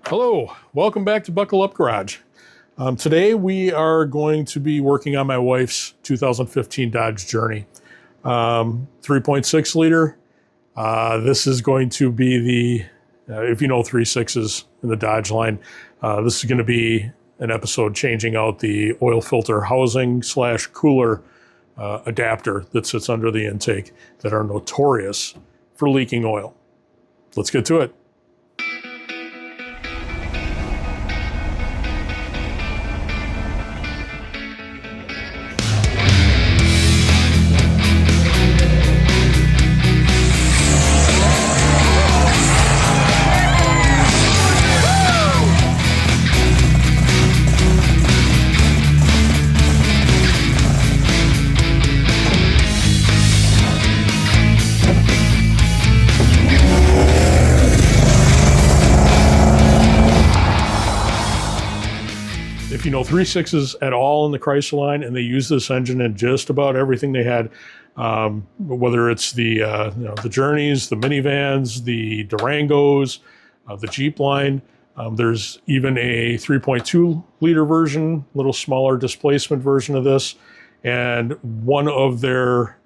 Hello, welcome back to Buckle Up Garage. Today we are going to be working on my wife's 2015 Dodge Journey. 3.6 liter. This is going to be if you know 3.6s in the Dodge line, this is going to be an episode changing out the oil filter housing / cooler adapter that sits under the intake that are notorious for leaking oil. Let's get to it. If you know 3.6s at all in the Chrysler line, and they use this engine in just about everything they had, whether it's the Journeys, the minivans, the Durangos, the Jeep line. There's even a 3.2 liter version, little smaller displacement version of this, and one of their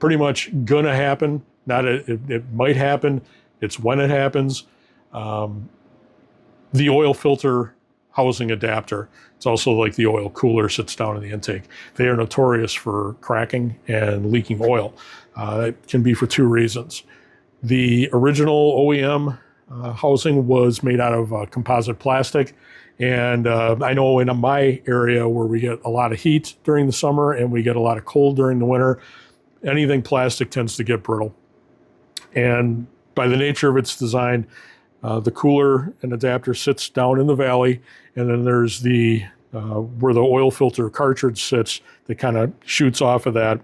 pretty much gonna happen. It might happen. It's when it happens. The oil filter housing adapter. It's also like the oil cooler sits down in the intake. They are notorious for cracking and leaking oil. It can be for two reasons. The original OEM housing was made out of composite plastic. And I know in my area where we get a lot of heat during the summer and we get a lot of cold during the winter, anything plastic tends to get brittle. And by the nature of its design, the cooler and adapter sits down in the valley, and then there's the where the oil filter cartridge sits that kind of shoots off of that,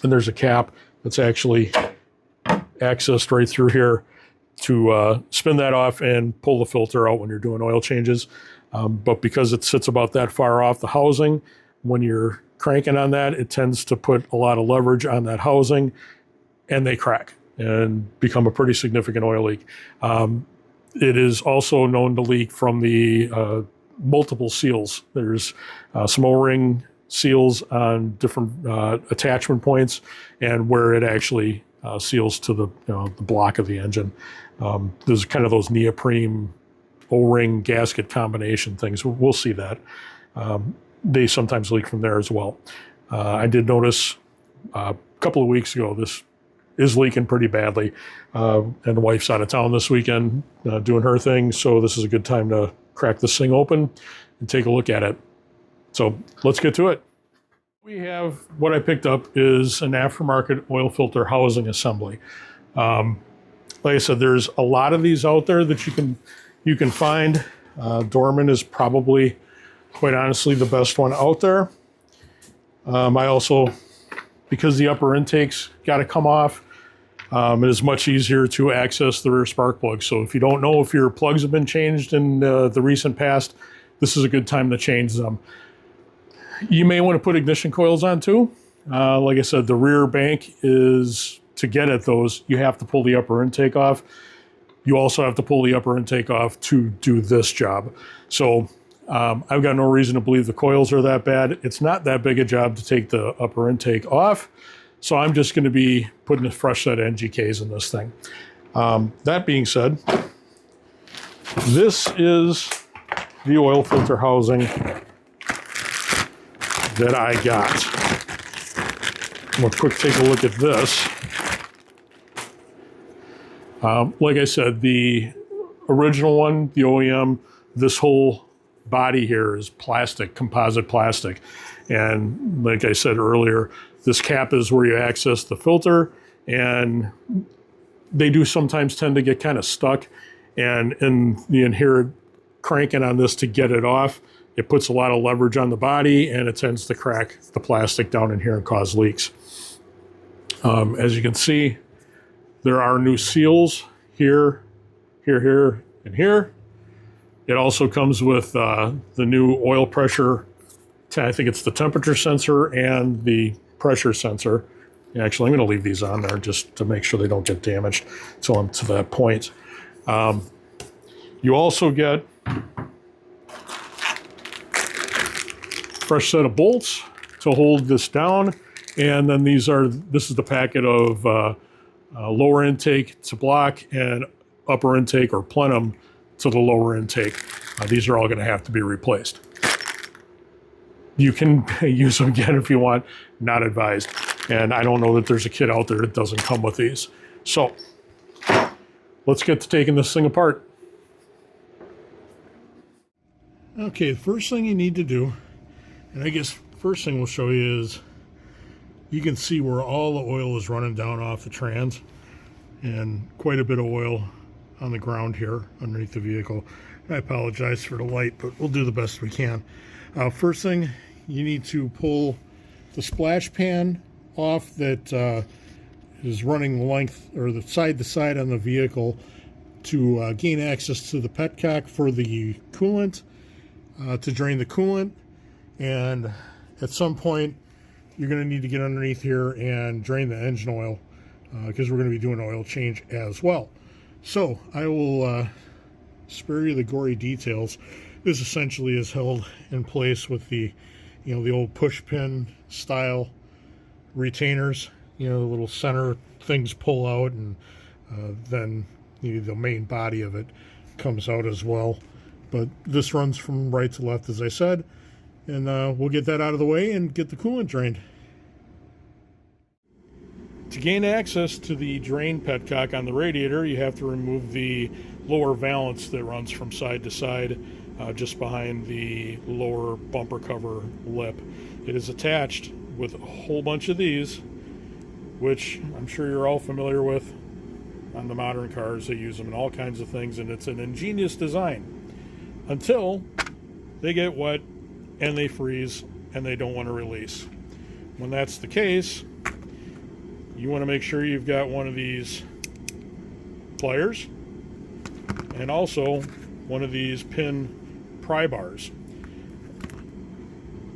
and there's a cap that's actually accessed right through here to spin that off and pull the filter out when you're doing oil changes. But because it sits about that far off the housing, when you're cranking on that, it tends to put a lot of leverage on that housing, and they crack and become a pretty significant oil leak. It is also known to leak from the multiple seals. There's some O-ring seals on different attachment points, and where it actually seals to the block of the engine. There's kind of those neoprene O-ring gasket combination things. We'll see that. They sometimes leak from there as well. I did notice a couple of weeks ago this is leaking pretty badly, and the wife's out of town this weekend doing her thing, so this is a good time to crack this thing open and take a look at it. So let's get to it. What I picked up is an aftermarket oil filter housing assembly. Like I said, there's a lot of these out there that you can find. Dorman is probably, quite honestly, the best one out there. I also, because the upper intake's got to come off, it is much easier to access the rear spark plug. So if you don't know if your plugs have been changed in the recent past, this is a good time to change them. You may want to put ignition coils on too. Like I said, the rear bank is, to get at those, you have to pull the upper intake off. You also have to pull the upper intake off to do this job. So I've got no reason to believe the coils are that bad. It's not that big a job to take the upper intake off. So I'm just going to be putting a fresh set of NGKs in this thing. That being said, this is the oil filter housing that I got. We'll quick take a look at this. Like I said, the original one, the OEM, this whole body here is plastic, composite plastic. And like I said earlier, this cap is where you access the filter, and they do sometimes tend to get kind of stuck. And in the inherent cranking on this to get it off, it puts a lot of leverage on the body, and it tends to crack the plastic down in here and cause leaks. As you can see, there are new seals here, here, and here. It also comes with the new oil pressure. I think it's the temperature sensor and the pressure sensor. Actually, I'm going to leave these on there just to make sure they don't get damaged until I'm to that point. You also get fresh set of bolts to hold this down, and then this is the packet of lower intake to block and upper intake or plenum to the lower intake. These are all going to have to be replaced. You can use them again if you want, not advised. And I don't know that there's a kit out there that doesn't come with these. So let's get to taking this thing apart. Okay, the first thing you need to do, and I guess first thing we'll show you is, you can see where all the oil is running down off the trans, and quite a bit of oil on the ground here underneath the vehicle. I apologize for the light, but we'll do the best we can. First thing, you need to pull the splash pan off that is running the length or the side to side on the vehicle to gain access to the petcock for the coolant, to drain the coolant. And at some point you're going to need to get underneath here and drain the engine oil, because we're going to be doing an oil change as well. So I will spare you the gory details. This essentially is held in place with the, the old push pin style retainers. The little center things pull out, and then the main body of it comes out as well. But this runs from right to left, as I said, and we'll get that out of the way and get the coolant drained. To gain access to the drain petcock on the radiator, you have to remove the lower valance that runs from side to side, just behind the lower bumper cover lip. It is attached with a whole bunch of these, which I'm sure you're all familiar with on the modern cars. They use them in all kinds of things, and it's an ingenious design until they get wet and they freeze and they don't want to release. When that's the case, you want to make sure you've got one of these pliers and also one of these pin pry bars.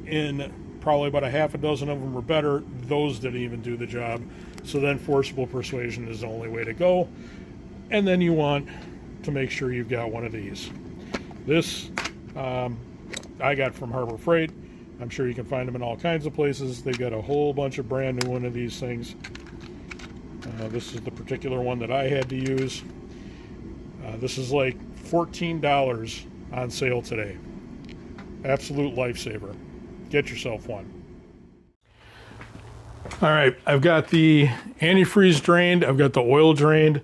In probably about a half a dozen of them or better, those didn't even do the job. So then forcible persuasion is the only way to go. And then you want to make sure you've got one of these. This I got from Harbor Freight. I'm sure you can find them in all kinds of places. They've got a whole bunch of brand new one of these things. This is the particular one that I had to use. This is like $14 on sale today. Absolute lifesaver. Get yourself one. All right, I've got the antifreeze drained. I've got the oil drained.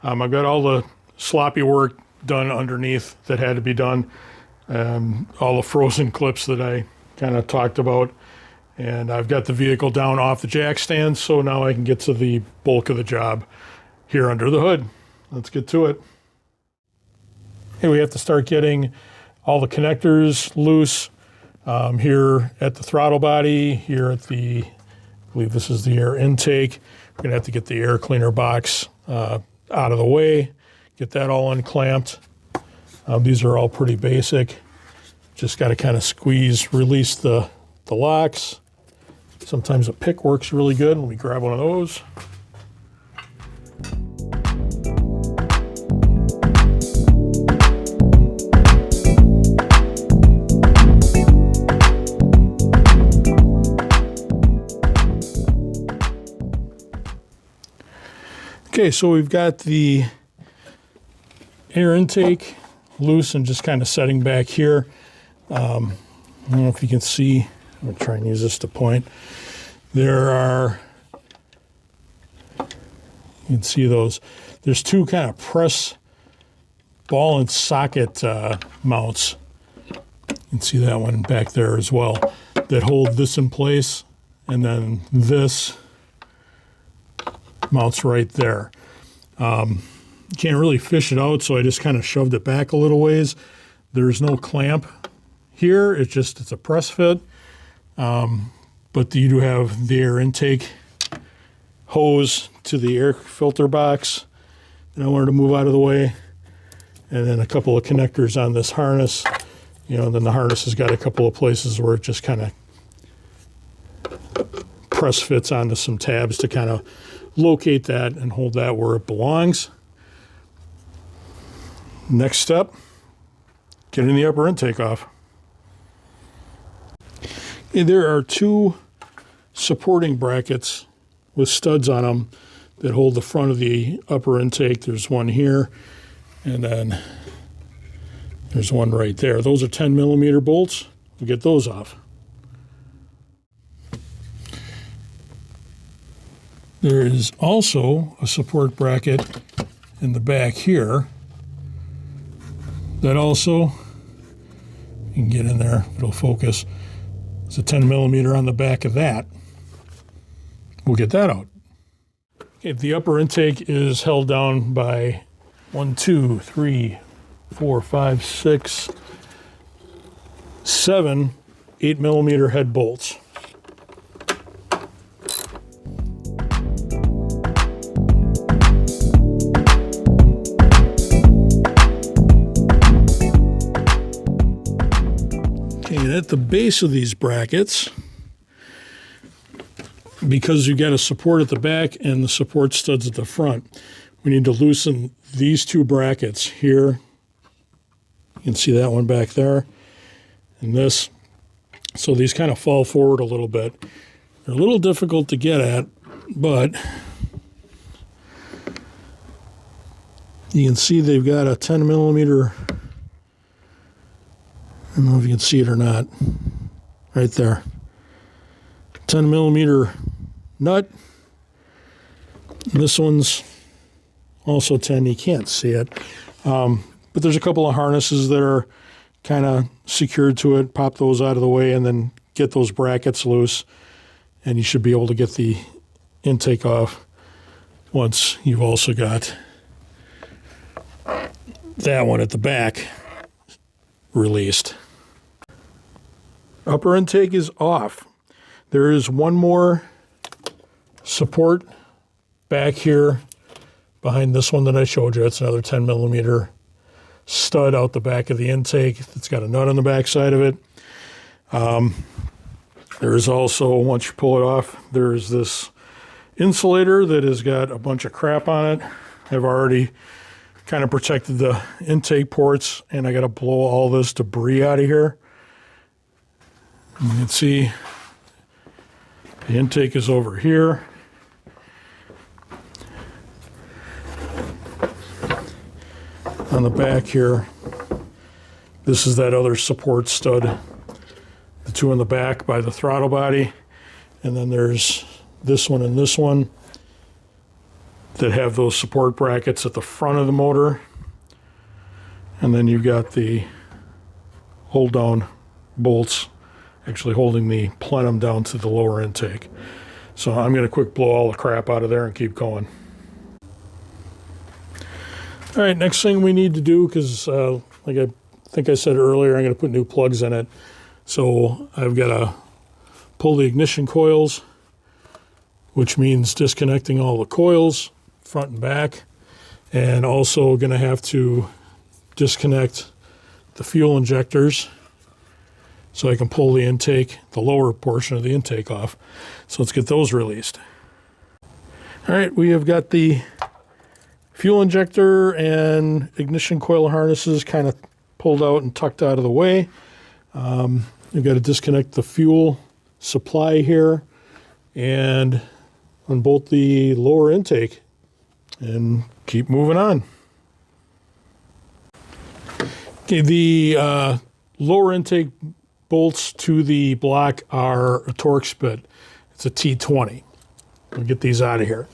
I've got all the sloppy work done underneath that had to be done. All the frozen clips that I kind of talked about. And I've got the vehicle down off the jack stand, so now I can get to the bulk of the job here under the hood. Let's get to it. Okay, we have to start getting all the connectors loose here at the throttle body, here at the, I believe this is the air intake. We're gonna have to get the air cleaner box out of the way, get that all unclamped. These are all pretty basic. Just got to kind of squeeze, release the locks. Sometimes a pick works really good. Let me grab one of those. Okay, so we've got the air intake loose and just kind of setting back here. I don't know if you can see. I'm going to try and use this to point. There are, you can see those. There's two kind of press ball and socket mounts. You can see that one back there as well, that hold this in place, and then this mounts right there. Can't really fish it out, so I just kind of shoved it back a little ways. There's no clamp here. It's a press fit. But you do have the air intake hose to the air filter box. And I wanted to move out of the way. And then a couple of connectors on this harness. Then the harness has got a couple of places where it just kind of press fits onto some tabs to kind of locate that and hold that where it belongs. Next step, getting the upper intake off. Okay, there are two supporting brackets with studs on them that hold the front of the upper intake. There's one here, and then there's one right there. Those are 10 millimeter bolts. We'll get those off. There is also a support bracket in the back here that also, you can get in there, it'll focus. It's a 10 millimeter on the back of that. We'll get that out. Okay, the upper intake is held down by 1, 2, 3, 4, 5, 6, 7 8 millimeter head bolts. Okay, and at the base of these brackets, because you've got a support at the back and the support studs at the front, we need to loosen these two brackets here. You can see that one back there and this. So these kind of fall forward a little bit. They're a little difficult to get at, but you can see they've got a 10 millimeter, I don't know if you can see it or not, right there. 10 millimeter nut. And this one's also 10. You can't see it. But there's a couple of harnesses that are kind of secured to it. Pop those out of the way and then get those brackets loose. And you should be able to get the intake off once you've also got that one at the back released. Upper intake is off. There is one more support back here behind this one that I showed you. It's another 10 millimeter stud out the back of the intake. It's got a nut on the back side of it. There is also, once you pull it off, there's this insulator that has got a bunch of crap on it. I've already kind of protected the intake ports, and I got to blow all this debris out of here. You can see the intake is over here. On the back here, this is that other support stud, the two in the back by the throttle body, and then there's this one and this one that have those support brackets at the front of the motor, and then you've got the hold down bolts actually holding the plenum down to the lower intake. So I'm going to quick blow all the crap out of there and keep going. All right, next thing we need to do, because like I think I said earlier, I'm going to put new plugs in it. So I've got to pull the ignition coils, which means disconnecting all the coils, front and back, and also going to have to disconnect the fuel injectors so I can pull the intake, the lower portion of the intake off. So let's get those released. All right, we have got the fuel injector and ignition coil harnesses kind of pulled out and tucked out of the way. We've got to disconnect the fuel supply here and unbolt the lower intake and keep moving on. Okay, the lower intake bolts to the block are a Torx bit. It's a T20. We'll get these out of here.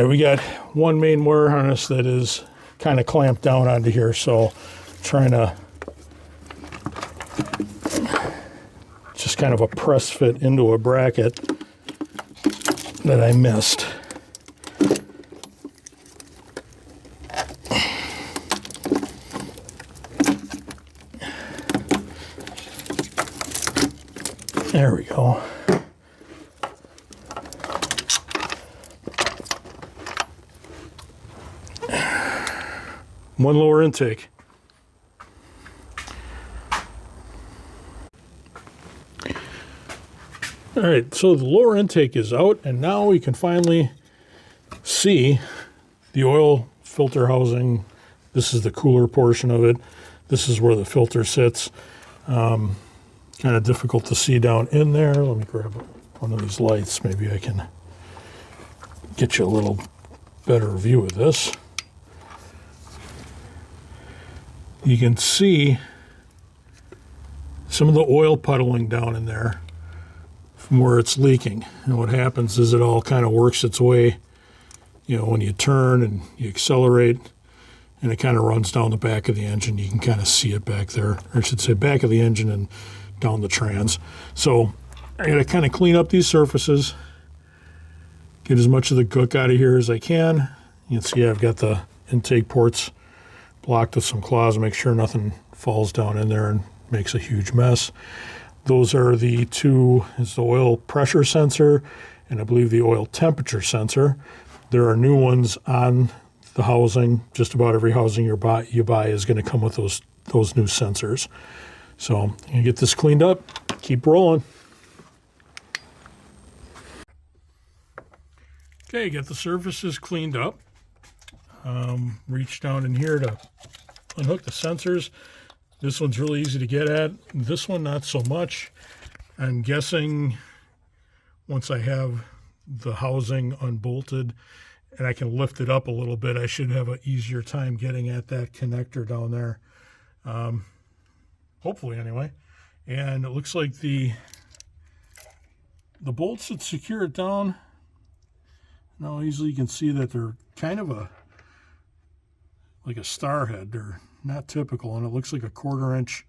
We got one main wire harness that is kind of clamped down onto here, so trying to just kind of a press fit into a bracket that I missed. There we go. One lower intake. All right, so the lower intake is out, and now we can finally see the oil filter housing. This is the cooler portion of it. This is where the filter sits. Kind of difficult to see down in there. Let me grab one of these lights. Maybe I can get you a little better view of this. You can see some of the oil puddling down in there from where it's leaking. And what happens is it all kind of works its way, you know, when you turn and you accelerate, and it kind of runs down the back of the engine. You can kind of see it back there, or I should say back of the engine and down the trans. So I got to kind of clean up these surfaces, get as much of the gook out of here as I can. You can see I've got the intake ports blocked with some claws, make sure nothing falls down in there and makes a huge mess. Those are the two, it's the oil pressure sensor and I believe the oil temperature sensor. There are new ones on the housing. Just about every housing you buy is going to come with those new sensors. So I'm going to get this cleaned up, keep rolling. Okay, get the surfaces cleaned up. Reach down in here to unhook the sensors. This one's really easy to get at. This one, not so much. I'm guessing once I have the housing unbolted and I can lift it up a little bit, I should have an easier time getting at that connector down there. Hopefully, anyway. And it looks like the bolts that secure it down, now easily you can see that they're kind of like a star head. They're not typical, and it looks like a 1/4 inch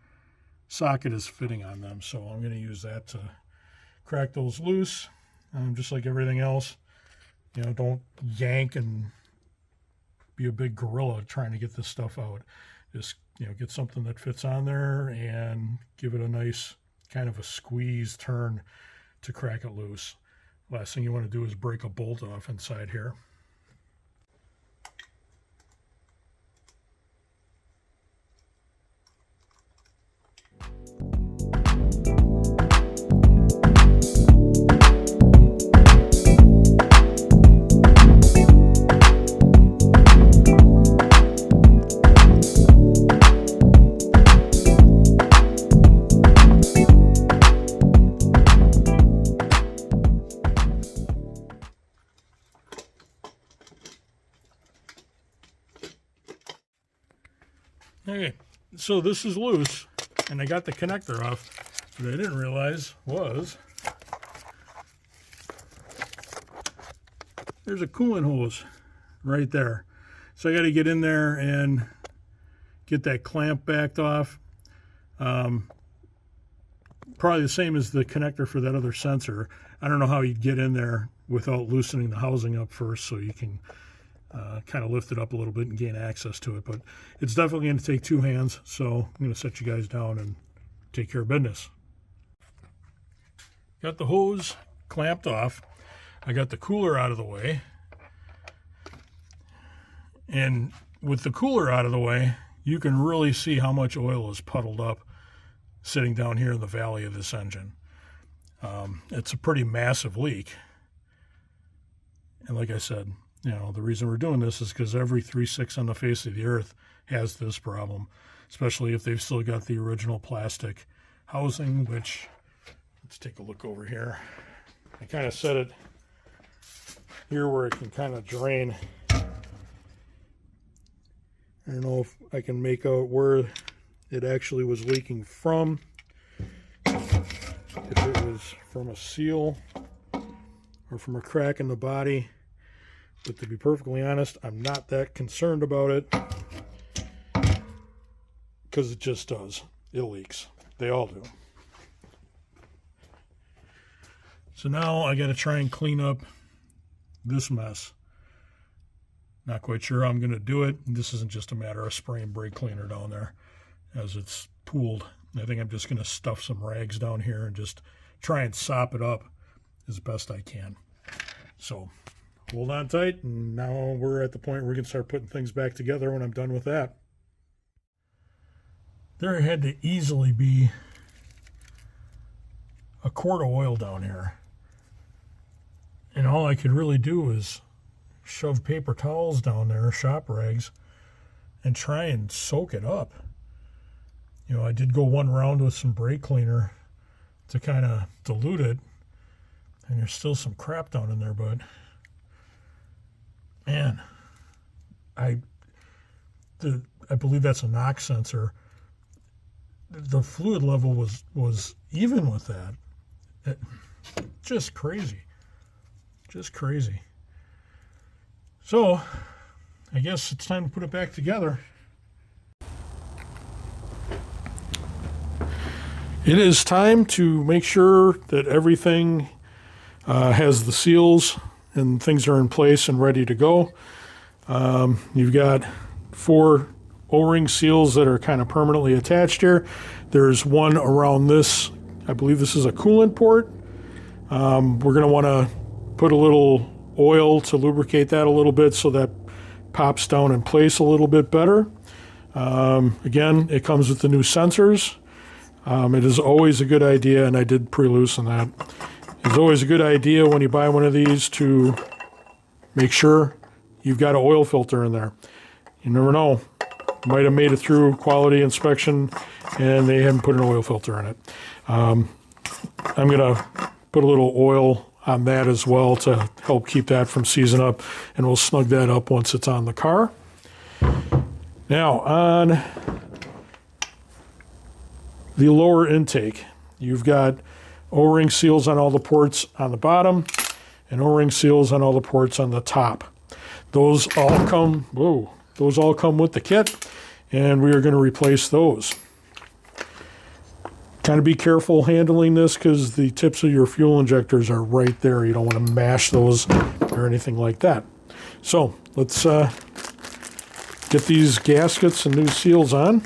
socket is fitting on them. So I'm going to use that to crack those loose. Just like everything else, you know, don't yank and be a big gorilla trying to get this stuff out. Just, you know, get something that fits on there and give it a nice kind of a squeeze turn to crack it loose. Last thing you want to do is break a bolt off inside here. Okay, so this is loose, and I got the connector off. What I didn't realize was there's a coolant hose right there. So I got to get in there and get that clamp backed off. Probably the same as the connector for that other sensor. I don't know how you'd get in there without loosening the housing up first so you can kind of lift it up a little bit and gain access to it. But it's definitely going to take two hands, so I'm going to set you guys down and take care of business. Got the hose clamped off. I got the cooler out of the way. And with the cooler out of the way, you can really see how much oil is puddled up sitting down here in the valley of this engine. It's a pretty massive leak. And like I said, you know, the reason we're doing this is because every 3/6 on the face of the earth has this problem, especially if they've still got the original plastic housing, which, let's take a look over here. I kind of set it here where it can kind of drain. I don't know if I can make out where it actually was leaking from. If it was from a seal or from a crack in the body. But to be perfectly honest, I'm not that concerned about it because it just does. It leaks. They all do. So now I got to try and clean up this mess. Not quite sure how I'm going to do it. This isn't just a matter of spraying brake cleaner down there as it's pooled. I think I'm just going to stuff some rags down here and just try and sop it up as best I can. So hold on tight, and now we're at the point where we can start putting things back together when I'm done with that. There had to easily be a quart of oil down here. And all I could really do was shove paper towels down there, shop rags, and try and soak it up. You know, I did go one round with some brake cleaner to kind of dilute it, and there's still some crap down in there, but man, I believe that's a knock sensor. The fluid level was even with that. Just crazy. Just crazy. So, I guess it's time to put it back together. It is time to make sure that everything has the seals and things are in place and ready to go. You've got 4 O-ring seals that are kind of permanently attached here. There's one around this. I believe this is a coolant port. We're going to want to put a little oil to lubricate that a little bit so that pops down in place a little bit better. Again, it comes with the new sensors. It is always a good idea, and I did pre-loosen that. It's always a good idea when you buy one of these to make sure you've got an oil filter in there. You never know. You might have made it through quality inspection and they haven't put an oil filter in it. I'm going to put a little oil on that as well to help keep that from seizing up, and we'll snug that up once it's on the car. Now, on the lower intake, you've got O-ring seals on all the ports on the bottom and O-ring seals on all the ports on the top. Those all come with the kit, and we are going to replace those. Kind of be careful handling this because the tips of your fuel injectors are right there. You don't want to mash those or anything like that. So let's get these gaskets and new seals on,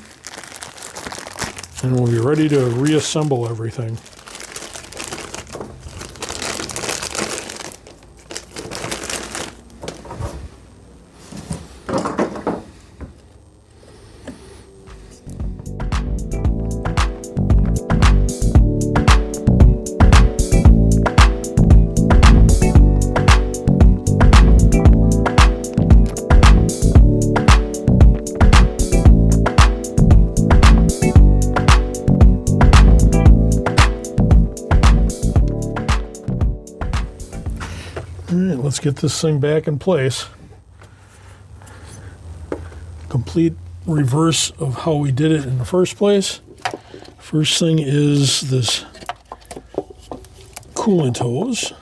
and we'll be ready to reassemble everything. Let's get this thing back in place. Complete reverse of how we did it in the first place. First thing is this coolant hose.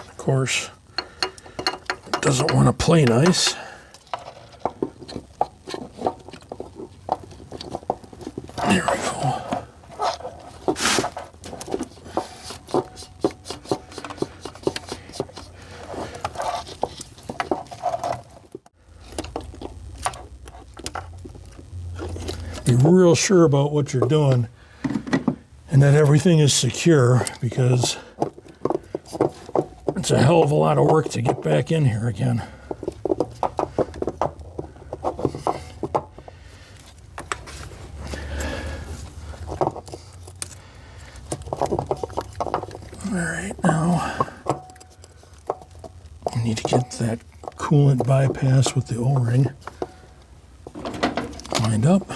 Of course, it doesn't want to play nice. There we go. Be real sure about what you're doing and that everything is secure, because it's a hell of a lot of work to get back in here again. All right, now we need to get that coolant bypass with the O-ring lined up.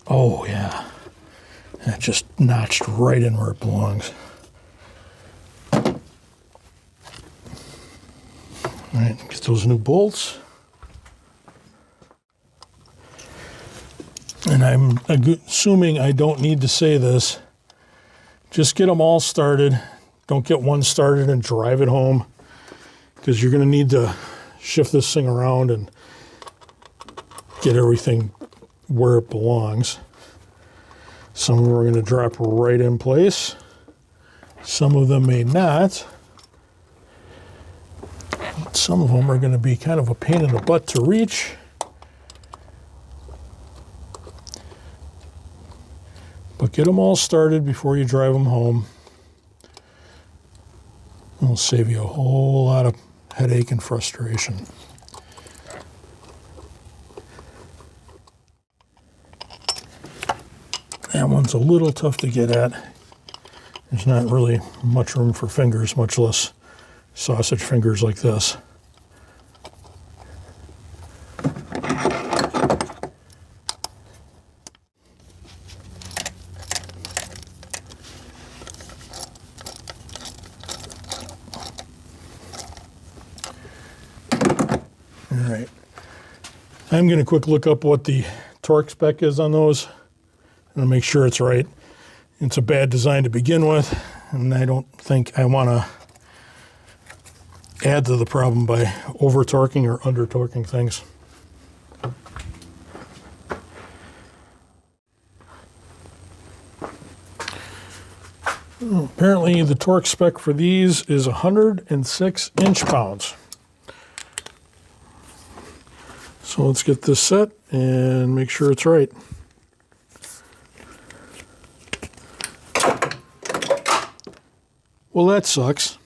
Oh yeah. That just notched right in where it belongs. All right, get those new bolts. And I'm assuming I don't need to say this. Just get them all started. Don't get one started and drive it home, because you're going to need to shift this thing around and get everything where it belongs. Some of them are going to drop right in place. Some of them may not. Some of them are going to be kind of a pain in the butt to reach. But get them all started before you drive them home. It'll save you a whole lot of headache and frustration. That one's a little tough to get at. There's not really much room for fingers, much less sausage fingers like this. All right. I'm going to quick look up what the torque spec is on those and make sure it's right. It's a bad design to begin with, and I don't think I want to add to the problem by over-torquing or under-torquing things. Apparently the torque spec for these is 106 inch-pounds. So let's get this set and make sure it's right. Well, that sucks.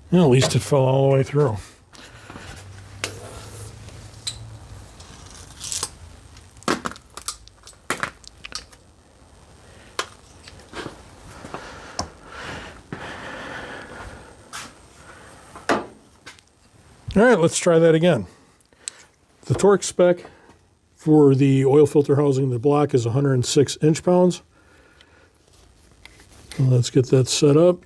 Well, at least it fell all the way through. All right, let's try that again. The torque spec for the oil filter housing in the block is 106 inch-pounds. Let's get that set up.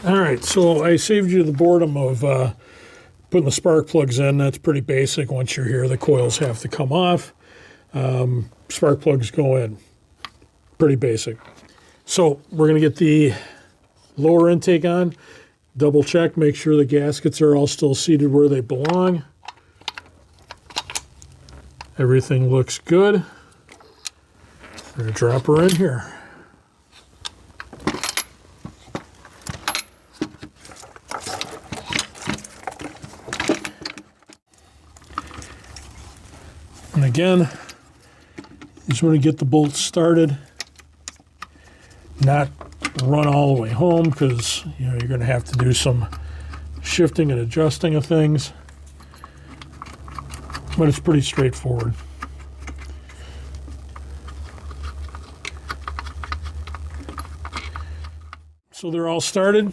All right, so I saved you the boredom of putting the spark plugs in. That's pretty basic. Once you're here, the coils have to come off. Spark plugs go in. Pretty basic. So we're going to get the lower intake on, double check, make sure the gaskets are all still seated where they belong. Everything looks good. We're going to drop her in here. And again, just want to get the bolts started, not run all the way home, because you're going to have to do some shifting and adjusting of things. But it's pretty straightforward. So they're all started.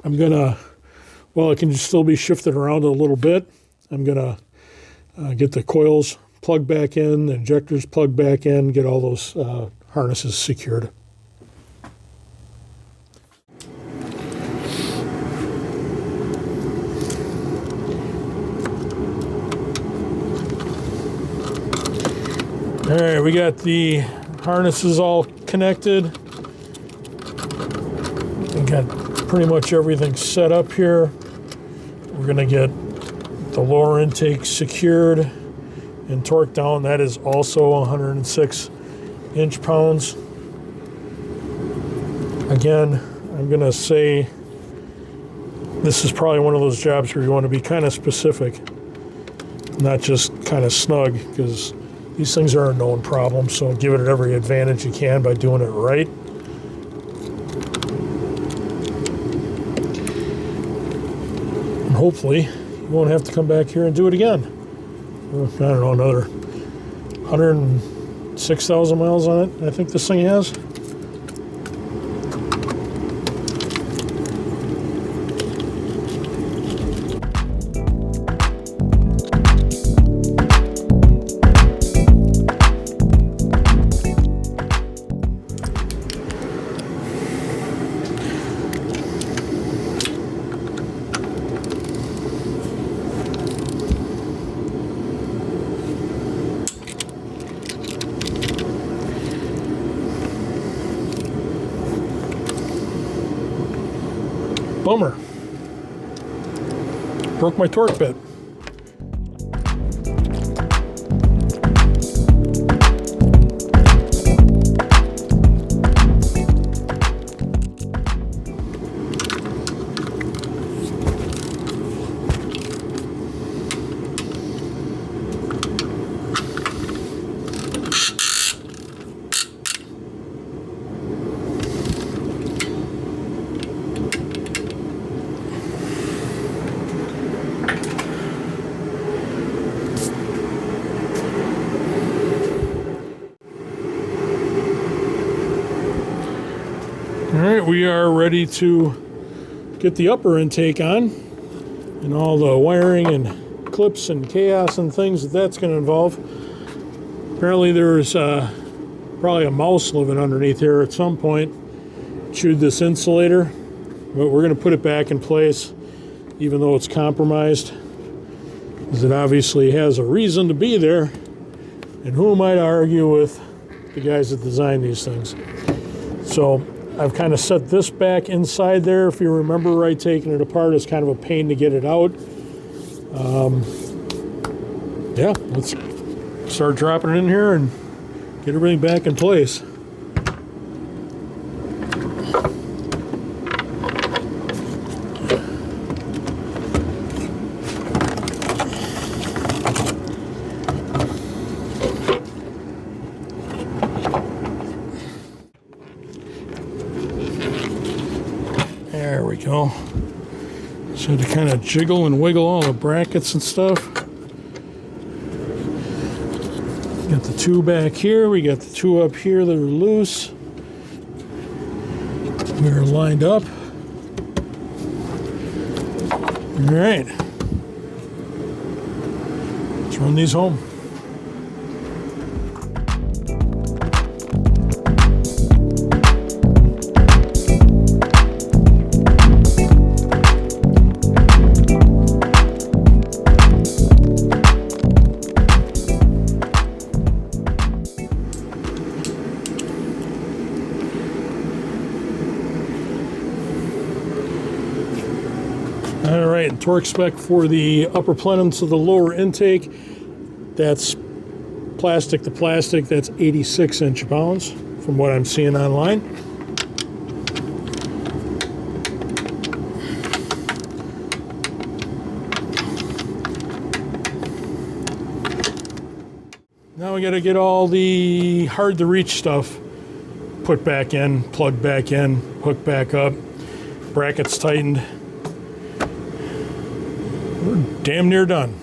I'm gonna, well, it can still be shifted around a little bit. I'm gonna get the coils plugged back in, the injectors plugged back in, get all those harnesses secured. All right, we got the harnesses all connected. We got pretty much everything set up here. We're gonna get the lower intake secured and torqued down. That is also 106 inch-pounds. Again, I'm gonna say this is probably one of those jobs where you want to be kind of specific, not just kind of snug, because these things are a known problem, so give it every advantage you can by doing it right. And hopefully, you won't have to come back here and do it again. I don't know, another 106,000 miles on it, I think this thing has. Bummer. Broke my torque bit. All right, we are ready to get the upper intake on and all the wiring and clips and chaos and things that's going to involve. Apparently there's probably a mouse living underneath here at some point. Chewed this insulator, but we're going to put it back in place even though it's compromised, because it obviously has a reason to be there. And who am I to argue with the guys that designed these things? So I've kind of set this back inside there. If you remember right, taking it apart is kind of a pain to get it out. Yeah, let's start dropping it in here and get everything back in place. There we go. So to kind of jiggle and wiggle all the brackets and stuff. Got the two back here. We got the two up here that are loose. We're lined up. All right. Let's run these home. All right, torque spec for the upper plenum to the lower intake. That's plastic to plastic. That's 86 inch-pounds from what I'm seeing online. Now we got to get all the hard to reach stuff put back in, plugged back in, hooked back up, brackets tightened. We're damn near done.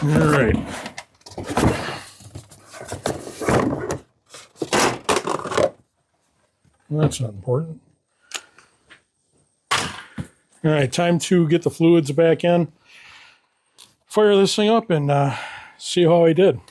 All right. Well, that's not important. All right, time to get the fluids back in. Fire this thing up and see how I did.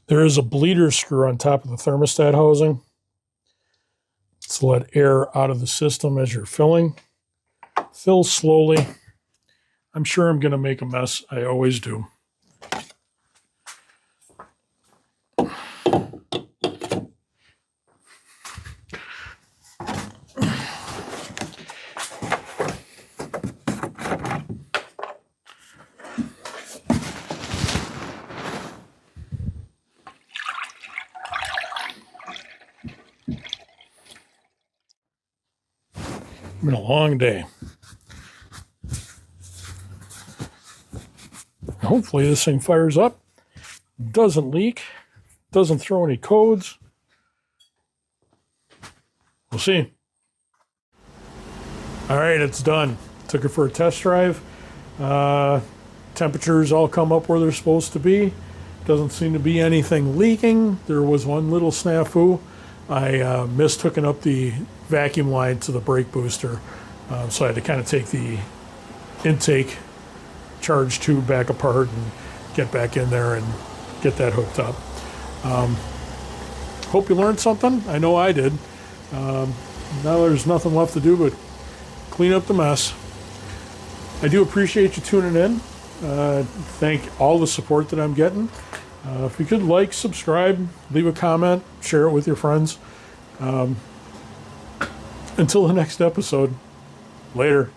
There is a bleeder screw on top of the thermostat housing to let air out of the system as you're filling. Fill slowly. I'm sure I'm going to make a mess. I always do. It's been a long day. Hopefully this thing fires up, doesn't leak, doesn't throw any codes. We'll see. All right, it's done. Took it for a test drive. Temperatures all come up where they're supposed to be. Doesn't seem to be anything leaking. There was one little snafu. I missed hooking up the vacuum line to the brake booster, so I had to kind of take the intake charge tube back apart and get back in there and get that hooked up. Hope you learned something. I know I did. Now there's nothing left to do but clean up the mess. I do appreciate you tuning in. Thank all the support that I'm getting. If you could like, subscribe, leave a comment, share it with your friends. Until the next episode, later.